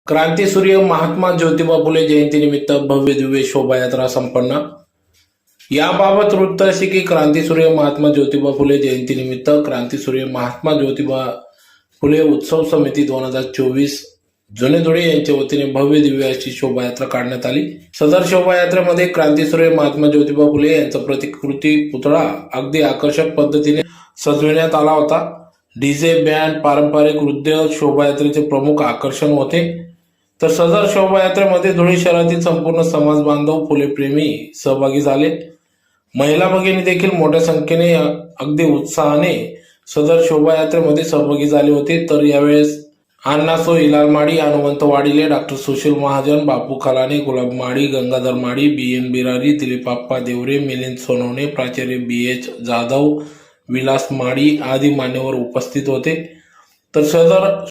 क्रांतीसूर्य महात्मा ज्योतिबा फुले जयंतीनिमित्त भव्य दिव्य शोभायात्रा संपन्न. याबाबत वृत्त असे की क्रांतीसूर्य महात्मा ज्योतिबा फुले जयंतीनिमित्त क्रांतीसूर्य महात्मा ज्योतिबा फुले उत्सव समिती 2024 जुने धुळे यांच्या वतीने भव्य दिव्य अशी शोभायात्रा काढण्यात आली. सदर शोभायात्रेमध्ये क्रांतीसूर्य महात्मा ज्योतिबा फुले यांचा प्रतिकृती पुतळा अगदी आकर्षक पद्धतीने सजविण्यात आला होता. डीजे बँड पारंपरिक नृत्य शोभायात्रेचे प्रमुख आकर्षण होते. तर सदर शोभायात्रेमध्ये धुळे शहरातील संपूर्ण समाज बांधव फुलेप्रेमी सहभागी झाले. महिला भगिनी देखील मोठ्या संख्येने अगदी उत्साहाने सदर शोभायात्रेमध्ये सहभागी झाले होते. तर यावेळेस अण्णासो इलाल माडी, हनुमंत वाडिले, डॉक्टर सुशील महाजन, बापू खलाने, गुलाब माडी, गंगाधर माडी, BN बिरारी, दिलीपाप्पा देवरे, मिलिंद सोनवणे, प्राचार्य BH जाधव, विलास माडी आदी मान्यवर उपस्थित होते. तर सदर